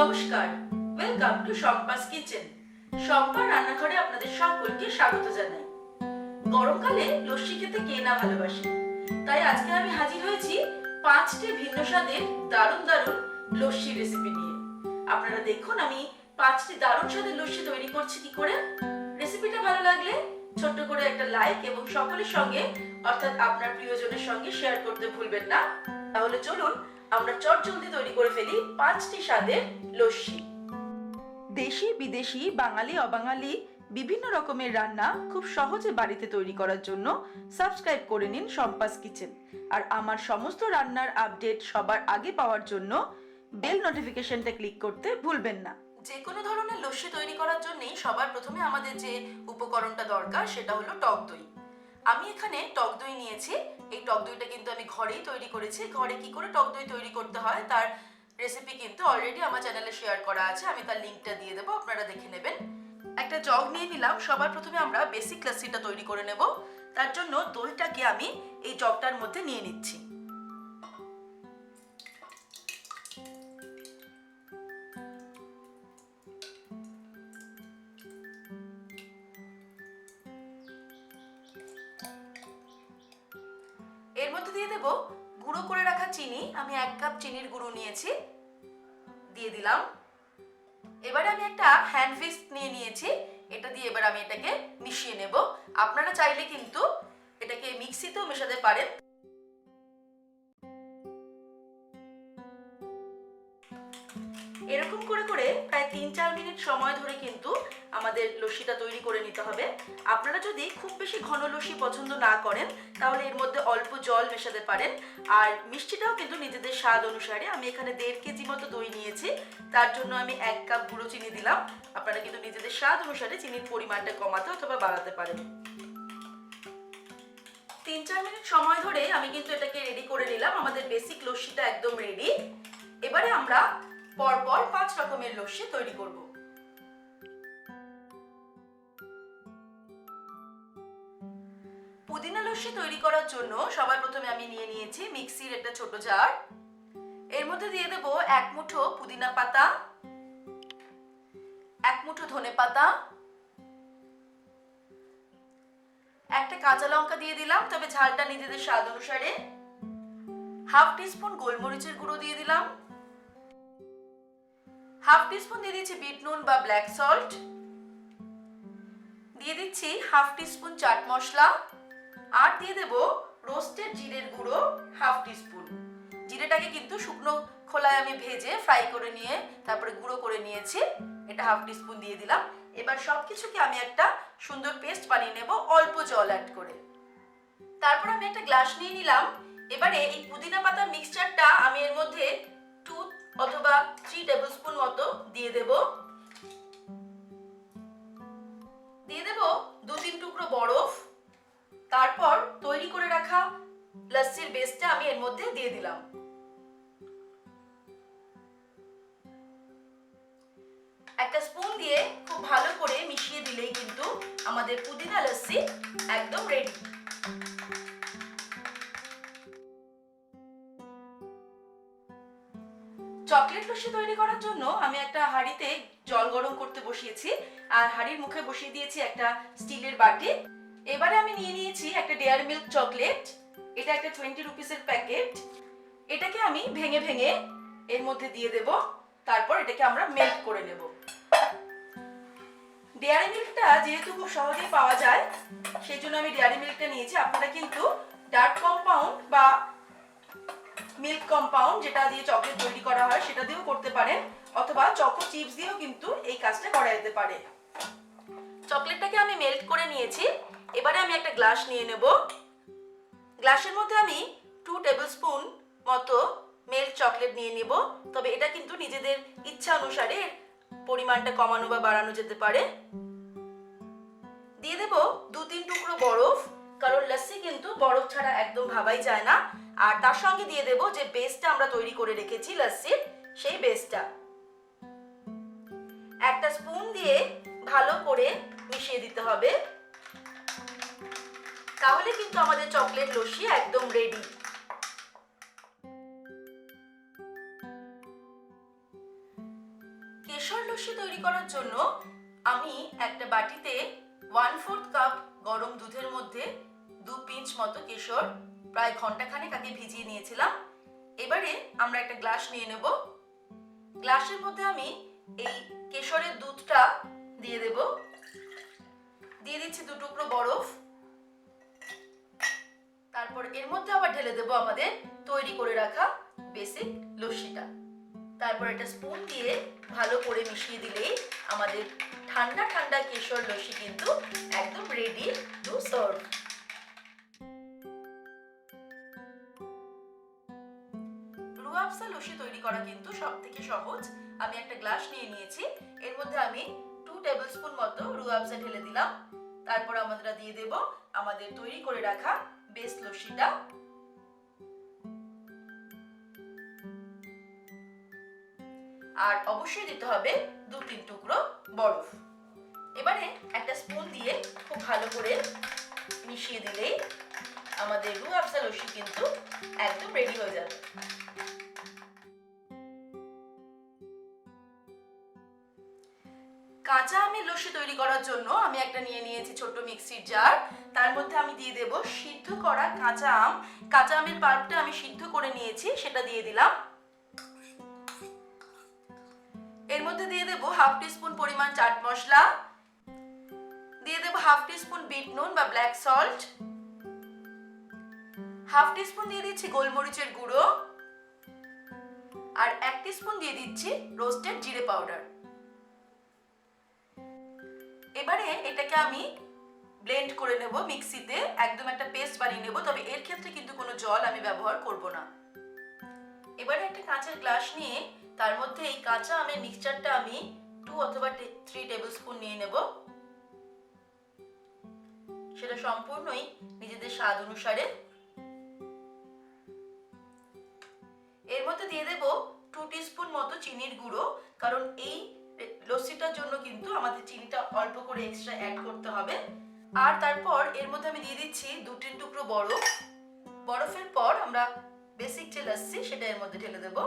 নমস্কার, welcome to Shampa's kitchen. Shampa রান্নাঘরে আপনাদের সকলকে স্বাগত জানাই। গরমকালে লস্যি খেতে কে না ভালোবাসে, তাই আজকে আমি হাজির হয়েছি 5টি ভিন্ন স্বাদের দারুণ দারুণ লস্যি রেসিপি নিয়ে। আপনারা দেখুন আমি 5টি দারুণ স্বাদের লস্যি তৈরি করছি কি করে। রেসিপিটা ভালো লাগলে ছোট্ট করে একটা লাইক এবং সকলের সঙ্গে অর্থাৎ আপনার প্রিয়জনের সঙ্গে শেয়ার করতে ভুলবেন না। তাহলে চলুন আমরা চটজলদি তৈরি করে ফেলি 5টি স্বাদের লস্যি। দেশি বিদেশি বাঙালি অবাঙালি বিভিন্ন রকমের রান্না খুব সহজে বাড়িতে তৈরি করার জন্য সাবস্ক্রাইব করে নিন শম্পাস কিচেন। আর আমার সমস্ত রান্নার আপডেট সবার আগে পাওয়ার জন্য বেল নোটিফিকেশনটা ক্লিক করতে ভুলবেন না। যে কোনো ধরনের লস্যি তৈরি করার জন্য সবার প্রথমে আমাদের যে উপকরণটা দরকার সেটা হলো টক দই। আমি এখানে টক দই নিয়েছি। এই টক দইটা কিন্তু আমি ঘরেই তৈরি করেছি। ঘরে কি করে টক দই তৈরি করতে হয় তার রেসিপি কিন্তু অলরেডি আমার চ্যানেলে শেয়ার করা আছে, আমি তার লিংকটা দিয়ে দেবো, আপনারা দেখে নেবেন। একটা জগ নিয়ে নিলাম। সবার প্রথমে আমরা বেসিক লস্যিটা তৈরি করে নেব। তার জন্য দইটাকে আমি এই জগটার মধ্যে নিয়ে নিচ্ছি। এর মধ্যে দিয়ে দেব গুঁড়ো করে রাখা চিনি। আমি 1 কাপ চিনির গুঁড়ো নিয়েছি, দিয়ে দিলাম। এবারে আমি একটা হ্যান্ড হুইস্ক নিয়ে নিয়েছি, এটা দিয়ে এবার আমি এটাকে মিশিয়ে নেব। আপনারা চাইলে কিন্তু এটাকে মিক্সিতেও মেশাতে পারেন। এরকম করে করে প্রায় 3-4 মিনিট সময় ধরে কিন্তু আমাদের লস্যিটা তৈরি করে নিতে হবে। আপনারা যদি খুব বেশি ঘন লস্যি পছন্দ না করেন তাহলে এর মধ্যে অল্প জল মেশাতে পারেন। আর মিষ্টিটাও কিন্তু নিজেদের স্বাদ অনুসারে। আমি এখানে 1.5 কেজি মতো দই নিয়েছি, তার জন্য আমি 1 কাপ গুঁড়ো চিনি দিলাম। আপনারা কিন্তু নিজেদের স্বাদ অনুসারে চিনির পরিমাণটা কমাতে অথবা বাড়াতে পারেন। 3-4 মিনিট সময় ধরে আমি কিন্তু এটাকে রেডি করে নিলাম। আমাদের বেসিক লস্যিটা একদম রেডি। এবারে আমরা পরপর 5 রকমের লস্যি তৈরি করব। পুদিনা লস্যি তৈরি করার জন্য সবার প্রথমে আমি নিয়ে নিয়েছি মিক্সির একটা ছোট জার। এর মধ্যে দিয়ে দেব 1 মুঠো পুদিনা পাতা, 1 মুঠো ধনে পাতা, একটা কাঁচা লঙ্কা দিয়ে দিলাম, তবে ঝালটা নিজেদের স্বাদ অনুসারে। 1/2 টিস্পুন গোলমরিচের গুঁড়ো দিয়ে দিলাম, 1/2 টিস্পুন দিয়ে দিচ্ছি বিট নুন বা ব্ল্যাক সল্ট, দিয়ে দিচ্ছি 1/2 টিস্পুন চাট মশলা, আর দিয়ে দেব রোস্টেড জিরের গুঁড়ো 1/2 টিস্পুন। জিরেটাকে কিন্তু শুকনো খোলায় আমি ভেজে ফ্রাই করে নিয়ে তারপরে গুঁড়ো করে নিয়েছি, এটা 1/2 টিস্পুন দিয়ে দিলাম। এবার সবকিছুকে আমি একটা সুন্দর পেস্ট বানিয়ে নেব অল্প জল অ্যাড করে। তারপর আমি একটা গ্লাস নিয়ে নিলাম। এবারে এই পুদিনা পাতার মিক্সচারটা আমি এর মধ্যে 2 অথবা 3 টেবিলস্পুন মতো দিয়ে দেব। দিয়ে দেব 2-3 টুকরো বরফ। তারপর তৈরি করে রাখা লস্যির বেসটা আমি এর মধ্যে দিয়ে দিলাম। একটা স্পুন দিয়ে খুব ভালো করে মিশিয়ে দিলেই কিন্তু আমাদের পুদিনা লস্যি একদম রেডি। চকলেট লস্যি তৈরি করার জন্য আমি একটা হাঁড়িতে জল গরম করতে বসিয়েছি, আর হাঁড়ির মুখে বসিয়ে দিয়েছি একটা স্টিলের বাটি। এবারে আমি নিয়ে নিয়েছি একটা ডেয়ারি মিল্ক চকলেট, এটা একটা 20 রুপিসের প্যাকেট। এটাকে আমি ভেঙে ভেঙে এর মধ্যে দিয়ে দেব। তারপর এটাকে আমরা মেল্ট করে নেব। ডেয়ারি মিল্কটা যেহেতু খুব সহজেই পাওয়া যায় সেই জন্য আমি ডেয়ারি মিল্কটা নিয়েছি। আপনারা কিন্তু ডার্ক কম্পাউন্ড বা মিল্ক কম্পাউন্ড যেটা দিয়ে চকলেট তৈরি করা হয় সেটা দিয়েও করতে পারেন, অথবা চকো চিপস দিয়েও কিন্তু এই কাজটা করা যেতে পারে। চকলেটটাকে আমি মেল্ট করে নিয়েছি। এবারে আমি একটা গ্লাস নিয়ে নেব। গ্লাসের মধ্যে আমি 2 টেবিলস্পুন মতো মেল্ট চকলেট নিয়ে নেব, তবে এটা কিন্তু নিজেদের ইচ্ছা অনুসারে পরিমাণটা কমানো বা বাড়ানো যেতে পারে। দিয়ে দেব 2-3 টুকরো বরফ, কারণ লস্যি কিন্তু বরফ ছাড়া একদম ভাবাই যায় না। আর তার সঙ্গে দিয়ে দেব যে বেসটা আমরা তৈরি করে রেখেছি লস্যির, সেই বেসটা। একটা স্পুন দিয়ে ভালো করে মিশিয়ে দিতে হবে, তাহলে কিন্তু আমাদের চকলেট লস্যি একদম রেডি। করার জন্য আমি একটা বাটিতে 1/4 কাপ গরম দুধের মধ্যে 2 পিঞ্চ মতো কেশর প্রায় ঘন্টাখানেক আগে ভিজিয়ে নিয়েছিলাম। এবারে আমরা একটা গ্লাস নিয়ে নেব। গ্লাসের মধ্যে আমি এই কেশরের দুধটা দিয়ে দেব। দিয়ে দিচ্ছি 2 টুকরো বরফ। তারপর এর মধ্যে আবার ঢেলে দেব আমাদের তৈরি করে রাখা বেসিক লস্যিটা। তারপর একটা স্পুন দিয়ে ভালো করে মিশিয়ে দিলেই আমাদের ঠান্ডা ঠান্ডা কেশর লস্যি কিন্তু একদম রেডি টু সার্ভ। রুহ আফজা লস্যি তৈরি করা কিন্তু সবথেকে সহজ। আমি একটা গ্লাস নিয়ে নিয়েছি, এর মধ্যে আমি 2 টেবিলস্পুন মতো রুহ আফজা ঢেলে দিলাম। তারপর আমরা দিয়ে দেব আমাদের তৈরি করে রাখা বেস লস্যিটা। আর অবশ্যই দিতে হবে 2-3 টুকরো বরফ। এবারে একটা স্পুন দিয়ে খুব ভালো করে মিশিয়ে দিলেই আমাদের রুহ আফজা লস্যি কিন্তু একদম রেডি হয়ে যাবে। কাঁচা আমের লস্যি তৈরি করার জন্য আমি একটা নিয়ে নিয়েছি ছোট মিক্সির জার। তার মধ্যে আমি দিয়ে দেব সিদ্ধ করা কাঁচা আম। কাঁচা আমের পাল্পটা আমি সিদ্ধ করে নিয়েছি, সেটা দিয়ে দিলাম। এর মধ্যে দিয়ে দেব 1/2 টিস্পুন পরিমাণ চাট মশলা, দিয়ে দেব 1/2 টিস্পুন বিট নুন বা ব্ল্যাক সল্ট, 1/2 টিস্পুন দিয়ে দিচ্ছি গোলমরিচের গুঁড়ো, আর 1 টিস্পুন দিয়ে দিচ্ছি রোস্টেড জিরে পাউডার। এবারে এটাকে আমি ব্লেন্ড করে নেব মিক্সিতে, একদম একটা পেস্ট বানিয়ে নেব। তবে এর ক্ষেত্রে কিন্তু কোনো জল আমি ব্যবহার করব না। এবারে একটা কাঁচের গ্লাস নিয়ে তার মধ্যে এই কাঁচা আমের মিক্সচারটা আমি 2 অথবা 3 টেবিলস্পুন নিয়ে নেব। সেটা সম্পূর্ণই নিজেদের স্বাদ অনুসারে। এর মধ্যে দিয়ে দেব 2 টিস্পুন মতো চিনির গুঁড়ো, কারণ এই লস্যিটার জন্য কিন্তু আমাদের চিনিটা অল্প করে এক্সট্রা অ্যাড করতে হবে। আর তারপর এর মধ্যে আমি দিয়ে দিচ্ছি 2-3 টুকরো বরফ। বরফের পর আমরা বেসিক যে লস্যি সেটা এর মধ্যে ঢেলে দেব।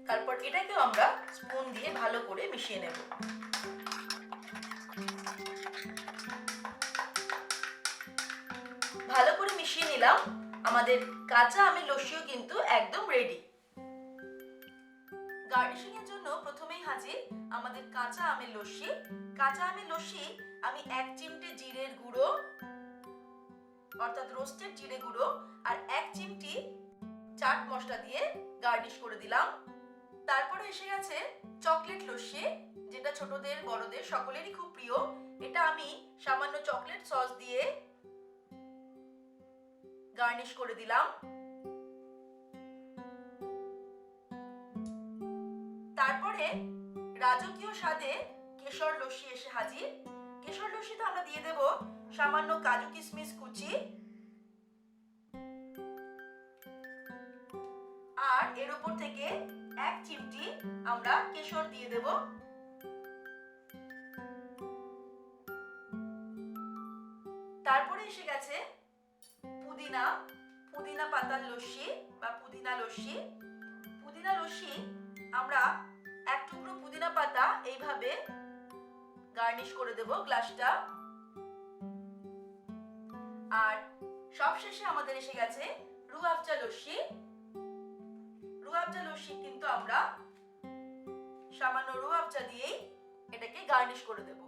তারপর এটাকেও আমরা স্পুন দিয়ে ভালো করে মিশিয়ে নেব। ভালো করে মিশিয়ে নিলাম। আমাদের কাঁচা আমের লস্যিও কিন্তু একদম রেডি। গার্নিশিং এর জন্য প্রথমেই হাজির আমাদের কাঁচা আমের লস্যি। কাঁচা আমের লস্যি আমি 1 চিমটে জিরের গুঁড়ো অর্থাৎ রোস্টেড জিরে গুঁড়ো আর 1 চিমটি চাট মশলা দিয়ে গার্নিশ করে দিলাম। তারপরে এসে গেছে চকলেট লস্যি, যেটা ছোটদের বড়দের সকলেরই খুব প্রিয়। এটা আমি সামান্য চকলেট সস দিয়ে গার্নিশ করে দিলাম। তারপরে রাজকীয় স্বাদে কেশর লস্যি এসে হাজির। কেশর লস্যিতে আমরা দিয়ে দেব সামান্য কাজু কিশমিশ কুচি, আর এর উপর থেকে 1 চিমটি আমরা কেশর দিয়ে দেব। তারপরে এসে গেছে পুদিনা পাতার লস্যি বা পুদিনা লস্যি। পুদিনা লস্যি আমরা 1 টুকরো পুদিনা পাতা এইভাবে গার্নিশ করে দেব গ্লাসটা। আর সবশেষে আমাদের এসে গেছে রুহ আফজা লস্যি। রুহ আফজা লস্যি কিন্তু আমরা সামান্য রুহ আফজা দিয়েই এটাকে গার্নিশ করে দেব।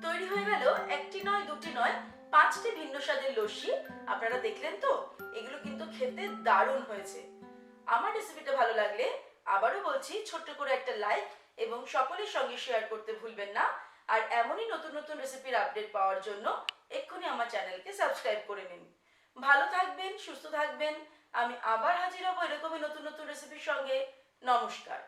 তৈরি হয়ে গেল একটি নয়, দুটি নয়, 5টি ভিন্ন স্বাদের লস্যি। আপনারা দেখলেন তো, এগুলো কিন্তু খেতে দারুণ হয়েছে। আমার রেসিপিটা ভালো লাগলে আবারও বলছি, ছোট্ট করে একটা লাইক এবং সকলের সঙ্গে শেয়ার করতে ভুলবেন না। আর এমনই নতুন নতুন রেসিপির আপডেট পাওয়ার জন্য এক্ষুনি আমার চ্যানেলকে সাবস্ক্রাইব করে নিন। ভালো থাকবেন, সুস্থ থাকবেন। আমি আবার হাজির হব এরকমই নতুন নতুন রেসিপির সঙ্গে। নমস্কার।